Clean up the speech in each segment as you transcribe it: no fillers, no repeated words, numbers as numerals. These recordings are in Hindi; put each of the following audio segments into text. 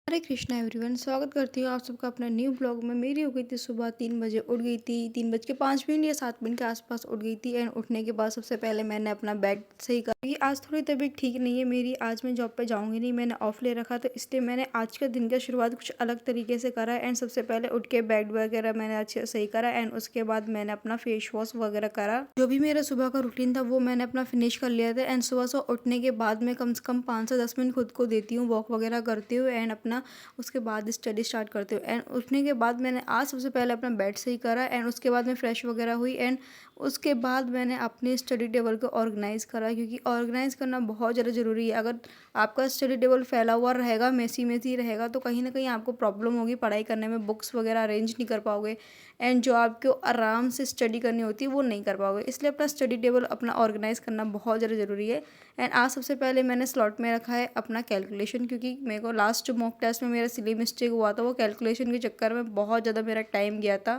हरे कृष्णा एवरीवन, स्वागत करती हूँ आप सबका अपना न्यू ब्लॉग में। मेरी हो गई थी सुबह 3 बजे, उठ गई थी 3 बज के 5 मिनट या 7 मिनट के आसपास उठ गई थी। एंड उठने के बाद सबसे पहले मैंने अपना बेड सही कर क्योंकि आज थोड़ी तबीयत ठीक नहीं है मेरी। आज मैं जॉब पे जाऊंगी नहीं, मैंने ऑफ ले रखा, तो इसलिए मैंने आज का दिन का शुरुआत कुछ अलग तरीके से करा। एंड सबसे पहले उठ के बेड वगैरह मैंने अच्छे से सही करा। एंड उसके बाद मैंने अपना फेस वॉश वगैरह करा। जो भी मेरा सुबह का रूटीन था वो मैंने अपना फिनिश कर लिया था। एंड सुबह सुबह उठने के बाद मैं कम से कम 5 से 10 मिनट खुद को देती हूँ वॉक वगैरह करती हूँ। एंड अपना उसके बाद स्टडी स्टार्ट करते हो। एंड उठने के बाद मैंने आज सबसे पहले अपना बेड सही करा। एंड उसके बाद मैं फ्रेश वगैरह हुई। एंड उसके बाद मैंने अपने स्टडी टेबल को ऑर्गेनाइज़ करा, क्योंकि ऑर्गेनाइज़ करना बहुत ज़्यादा ज़रूरी है। अगर आपका स्टडी टेबल फैला हुआ रहेगा, मेसी मेसी रहेगा, तो कहीं ना कहीं आपको प्रॉब्लम होगी पढ़ाई करने में, बुक्स वगैरह अरेंज नहीं कर पाओगे। एंड जो आपको आराम से स्टडी करनी होती है वो नहीं कर पाओगे। इसलिए अपना स्टडी टेबल अपना ऑर्गेनाइज़ करना बहुत ज़्यादा ज़रूरी है। एंड आज सबसे पहले मैंने स्लॉट में रखा है अपना कैलकुलेशन, क्योंकि मेरे को लास्ट जो मॉक टेस्ट में मेरा सिली मिस्टेक हुआ था वो कैलकुलेशन के चक्कर में बहुत ज़्यादा मेरा टाइम गया था।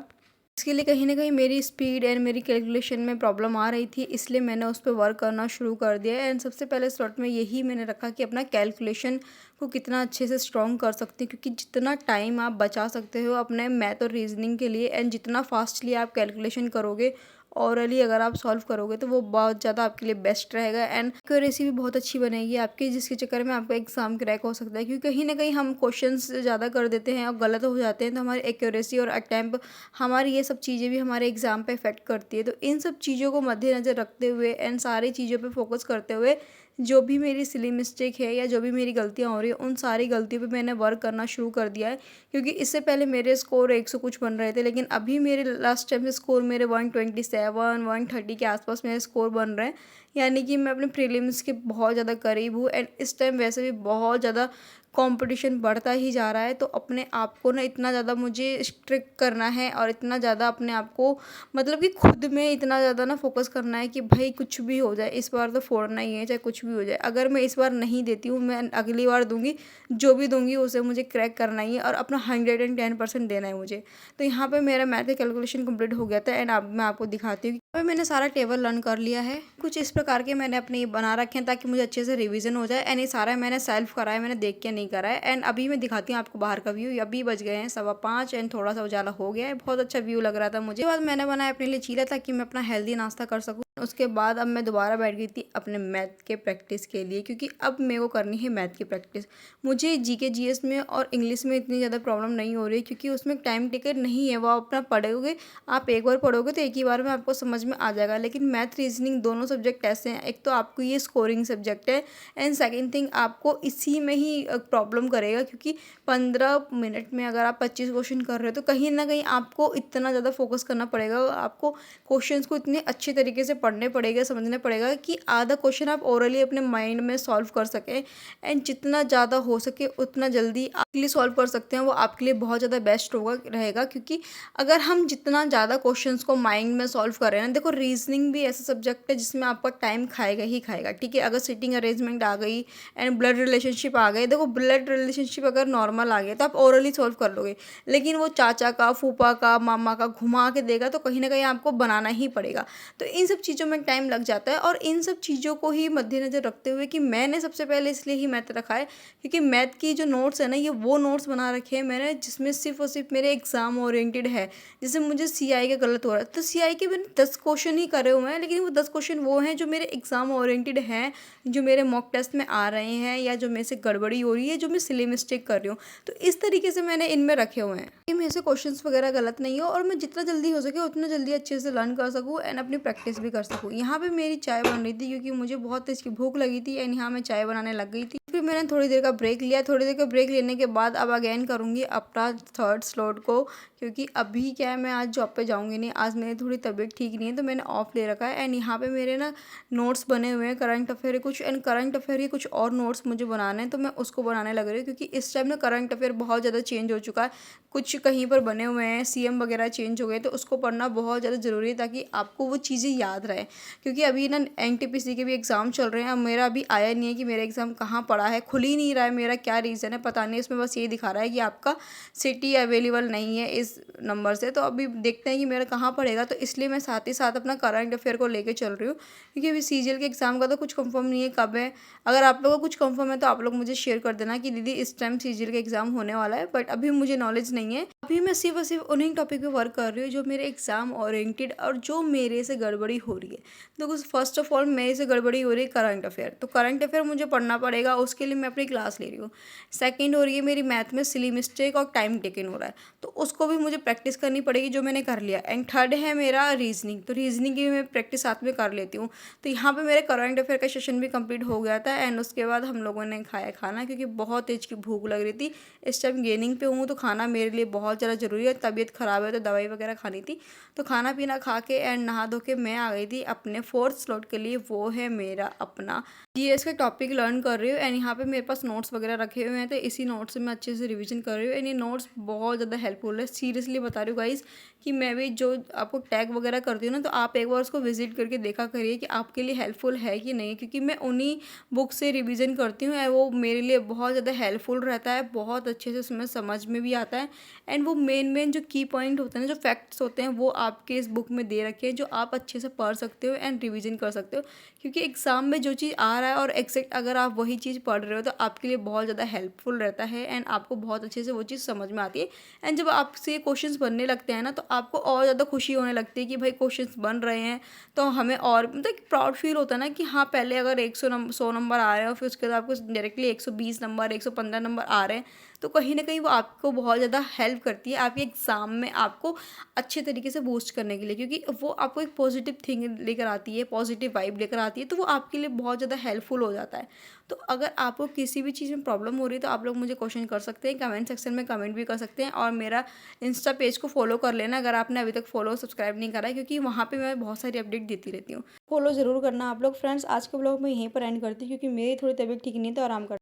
इसके लिए कहीं न कहीं मेरी स्पीड एंड मेरी कैलकुलेशन में प्रॉब्लम आ रही थी, इसलिए मैंने उस पे वर्क करना शुरू कर दिया। एंड सबसे पहले स्लॉट में यही मैंने रखा कि अपना कैलकुलेशन को कितना अच्छे से स्ट्रॉन्ग कर सकते हैं, क्योंकि जितना टाइम आप बचा सकते हो अपने मैथ और रीजनिंग के लिए, एंड जितना फास्टली आप कैलकुलेशन करोगे, ओरली अगर आप सॉल्व करोगे, तो वो बहुत ज़्यादा आपके लिए बेस्ट रहेगा। एंड एक्यूरेसी भी बहुत अच्छी बनेगी आपकी, जिसके चक्कर में आपका एग्जाम क्रैक हो सकता है। क्योंकि कहीं ना कहीं हम क्वेश्चंस ज़्यादा कर देते हैं और गलत हो जाते हैं, तो हमारी एक्यूरेसी और अटैम्प्ट, हमारी ये सब चीज़ें भी हमारे एग्ज़ाम पे इफेक्ट करती है। तो इन सब चीज़ों को मद्देनज़र रखते हुए एंड सारी चीज़ों पे फोकस करते हुए, जो भी मेरी सिली मिस्टेक है या जो भी मेरी गलतियाँ हो रही हैं, उन सारी गलतियों पे मैंने वर्क करना शुरू कर दिया है। क्योंकि इससे पहले मेरे स्कोर 100 कुछ बन रहे थे, लेकिन अभी मेरे लास्ट टाइम से स्कोर मेरे 127 130 के आसपास मेरे स्कोर बन रहे हैं। यानी कि मैं अपने प्रीलिम्स के बहुत ज़्यादा करीब हूँ। एंड इस टाइम वैसे भी बहुत ज़्यादा कंपटीशन बढ़ता ही जा रहा है, तो अपने आप को ना इतना ज़्यादा मुझे स्ट्रिक्ट करना है और इतना ज़्यादा अपने आप को, मतलब कि खुद में इतना ज़्यादा ना फोकस करना है कि भाई कुछ भी हो जाए इस बार तो फोड़ना ही है, चाहे कुछ भी हो जाए। अगर मैं इस बार नहीं देती हूँ, मैं अगली बार दूंगी, जो भी दूंगी उसे मुझे क्रैक करना ही है और अपना 110% देना है मुझे। तो यहाँ पे मेरा मैथ का कैलकुलेशन कंप्लीट हो गया था। एंड अब मैं आपको दिखाती हूँ। अभी मैंने सारा टेबल लर्न कर लिया है। कुछ इस प्रकार के मैंने अपने ये बना रखे हैं ताकि मुझे अच्छे से रिवीजन हो जाए। एंड ये सारा मैंने सेल्फ करा है, मैंने देख के नहीं करा है। एंड अभी मैं दिखाती हूँ आपको बाहर का व्यू। अभी बज गए हैं 5:15 एंड थोड़ा सा उजाला हो गया है, बहुत अच्छा व्यू लग रहा था मुझे। उसके बाद मैंने बनाया अपने लिए चीला ताकि मैं अपना हेल्दी नाश्ता कर सकूँ। उसके बाद अब मैं दोबारा बैठ गई थी अपने मैथ के प्रैक्टिस के लिए, क्योंकि अब मेरे को करनी है मैथ की प्रैक्टिस। मुझे जीके जीएस में और इंग्लिश में इतनी ज़्यादा प्रॉब्लम नहीं हो रही, क्योंकि उसमें टाइम टिकट नहीं है। वो आप अपना पढ़ोगे, आप एक बार पढ़ोगे तो एक ही बार में आपको समझ में आ जाएगा। लेकिन मैथ रीजनिंग दोनों सब्जेक्ट ऐसे हैं, एक तो आपको ये स्कोरिंग सब्जेक्ट है, एंड सेकेंड थिंग आपको इसी में ही प्रॉब्लम करेगा। क्योंकि 15 मिनट में अगर आप 25 क्वेश्चन कर रहे हो, तो कहीं ना कहीं आपको इतना ज़्यादा फोकस करना पड़ेगा, आपको क्वेश्चंस को इतने अच्छे तरीके से पढ़ने पड़ेगा, समझने पड़ेगा कि आधा क्वेश्चन आप ओरली अपने माइंड में सॉल्व कर सकें। एंड जितना ज़्यादा हो सके उतना जल्दी आपके लिए सॉल्व कर सकते हैं, वो आपके लिए बहुत ज़्यादा बेस्ट होगा रहेगा। क्योंकि अगर हम जितना ज़्यादा क्वेश्चंस को माइंड में सॉल्व कर रहे हैं ना, देखो रीजनिंग भी ऐसा सब्जेक्ट है जिसमें आपका टाइम खाएगा ही खाएगा, ठीक है। अगर सिटिंग अरेंजमेंट आ गई एंड ब्लड रिलेशनशिप आ गई, देखो ब्लड रिलेशनशिप अगर नॉर्मल आ गया तो आप ओरली सॉल्व कर लोगे। लेकिन वो चाचा का, फूफा का, मामा का घुमा के देगा, तो कहीं ना कहीं आपको बनाना ही पड़ेगा। तो इन सब चीज़ों में टाइम लग जाता है। और इन सब चीज़ों को ही मद्देनज़र रखते हुए कि मैंने सबसे पहले इसलिए ही मैथ रखा है, क्योंकि मैथ की जो नोट्स है ना, ये वो नोट्स बना रखे हैं मैंने जिसमें सिर्फ और सिर्फ मेरे एग्जाम ओरिएंटेड है। जैसे मुझे सीआई का गलत हो रहा है, तो सीआई के मैंने 10 क्वेश्चन ही करे हुए हैं, लेकिन वो 10 क्वेश्चन वो हैं जो मेरे एग्जाम ओरिएंटेड हैं, जो मेरे मॉक टेस्ट में आ रहे हैं, या जो मेरे से गड़बड़ी हो रही है, जो मैं सिली मिस्टेक कर रही हूँ। तो इस तरीके से मैंने इनमें रखे हुए हैं कि मेरे से क्वेश्चंस वगैरह गलत नहीं हो, और मैं जितना जल्दी हो सके उतना जल्दी अच्छे से लर्न कर सकूँ एंड अपनी प्रैक्टिस भी कर सकूँ। यहाँ पे मेरी चाय बन रही थी, क्योंकि मुझे बहुत तेज की भूख लगी थी। एंड यहाँ मैं चाय बनाने लग गई थी। फिर मैंने थोड़ी देर का ब्रेक लिया। थोड़ी देर का ब्रेक लेने के बाद अब अगेन करूँगी अपना थर्ड स्लॉट को, क्योंकि अभी क्या है, मैं आज जॉब पे जाऊँगी नहीं। आज मेरी थोड़ी तबीयत ठीक नहीं है, तो मैंने ऑफ ले रखा है। एंड यहाँ पे मेरे ना नोट्स बने हुए हैं करंट अफेयर कुछ, एंड करंट अफेयर के कुछ और नोट्स मुझे बनाने हैं, तो मैं उसको बनाने लग रही हूँ। क्योंकि इस टाइम ना करंट अफेयर बहुत ज़्यादा चेंज हो चुका है, कुछ कहीं पर बने हुए हैं, सीएम वगैरह चेंज हो गए, तो उसको पढ़ना बहुत ज़्यादा ज़रूरी है ताकि आपको वो चीज़ें याद रहे। क्योंकि अभी ना एनटीपीसी के भी एग्ज़ाम चल रहे हैं। अब मेरा अभी आया नहीं है कि मेरा एग्ज़ाम कहाँ पड़ा पड़ा है, खुल ही नहीं रहा है, मेरा क्या रीज़न है पता नहीं। इसमें बस ये दिखा रहा है कि आपका सीटी अवेलेबल नहीं है इस नंबर से। तो अभी देखते हैं कि मेरा कहाँ पड़ेगा। तो इसलिए मैं साथ ही साथ अपना करंट अफेयर को लेके चल रही हूँ, क्योंकि अभी सीजीएल के एग्ज़ाम का तो कुछ कंफर्म नहीं है कब है। अगर आप लोगों को कुछ कंफर्म है तो आप लोग मुझे शेयर कर देना कि दीदी इस टाइम सीजीएल का एग्ज़ाम होने वाला है, बट अभी मुझे नॉलेज नहीं है। अभी मैं सिर्फ और सिर्फ उन्हीं टॉपिक पे वर्क कर रही हूँ जो मेरे एग्ज़ाम ओरिएंटेड और जो मेरे से गड़बड़ी हो रही है। देखो फर्स्ट ऑफ ऑल मेरे से गड़बड़ी हो रही है करंट अफेयर, तो करंट अफेयर मुझे पढ़ना पड़ेगा, उसके लिए मैं अपनी क्लास ले रही हूँ। सेकंड हो रही है मेरी मैथ में सिली मिस्टेक और टाइम टेकन हो रहा है, तो उसको भी मुझे प्रैक्टिस करनी पड़ेगी जो मैंने कर लिया। एंड थर्ड है मेरा रीजनिंग, तो रीजनिंग की भी मैं प्रैक्टिस साथ में कर लेती हूँ। तो यहाँ पे मेरे करंट अफेयर का सेशन भी कंप्लीट हो गया था। एंड उसके बाद हम लोगों ने खाया खाना, क्योंकि बहुत तेज की भूख लग रही थी। इस टाइम गेनिंग पे हूँ तो खाना मेरे लिए बहुत ज़्यादा ज़रूरी है। तबीयत ख़राब है तो दवाई वगैरह खानी थी, तो खाना पीना खा के एंड नहा धो के मैं आ गई थी अपने फोर्थ स्लॉट के लिए। वो है मेरा अपना जीएस का टॉपिक लर्न कर रही हूँ। एंड यहाँ पे मेरे पास नोट्स वगैरह रखे हुए हैं, तो इसी नोट्स से मैं अच्छे से रिवीजन कर रही हूँ। एंड ये नोट्स बहुत ज़्यादा हेल्पफुल है, सीरियसली बता रही हूँ गाइज, कि मैं भी जो आपको टैग वगैरह करती हूँ ना, तो आप एक बार उसको विजिट करके देखा करिए कि आपके लिए हेल्पफुल है कि नहीं, क्योंकि मैं उन्हीं बुक से रिवीजन करती हूँ। एंड वो मेरे लिए बहुत ज़्यादा हेल्पफुल रहता है, बहुत अच्छे से उसमें समझ में भी आता है। एंड वो मेन जो की पॉइंट होते हैं ना, जो फैक्ट्स होते हैं, वो आपके इस बुक में दे रखे हैं, जो आप अच्छे से पढ़ सकते हो एंड रिवीजन कर सकते हो। क्योंकि एग्ज़ाम में जो चीज़ आ रहा है और एग्जैक्ट अगर आप वही चीज़ पढ़ रहे हो तो आपके लिए बहुत ज़्यादा हेल्पफुल रहता है एंड आपको बहुत अच्छे से वो चीज़ समझ में आती है। एंड जब आपसे क्वेश्चंस बनने लगते हैं ना, तो आपको और ज़्यादा खुशी होने लगती है कि भाई क्वेश्चंस बन रहे हैं, तो हमें और मतलब प्राउड फील होता है ना कि हाँ, पहले अगर 100 नंबर आ रहे हैं और फिर उसके बाद आपको डायरेक्टली 120 नंबर 115 नंबर आ रहे हैं, तो कहीं ना कहीं वो आपको बहुत ज़्यादा हेल्प करती है आपके एग्ज़ाम में आपको अच्छे तरीके से बूस्ट करने के लिए, क्योंकि वो आपको एक पॉजिटिव थिंग लेकर आती है, पॉजिटिव वाइब लेकर आती है, तो वो आपके लिए बहुत ज़्यादा हेल्पफुल हो जाता है। तो अगर आपको किसी भी चीज़ में प्रॉब्लम हो रही है तो आप लोग मुझे क्वेश्चन कर सकते हैं, कमेंट सेक्शन में कमेंट भी कर सकते हैं। और मेरा इंस्टा पेज को फॉलो कर लेना अगर आपने अभी तक फॉलो सब्सक्राइब नहीं करा है, क्योंकि वहाँ पे मैं बहुत सारी अपडेट देती रहती हूँ। फॉलो ज़रूर करना आप लोग। फ्रेंड्स, आज के ब्लॉग में यहीं पर एंड करती हूँ, क्योंकि मेरी थोड़ी तबीयत ठीक नहीं है तो आराम कर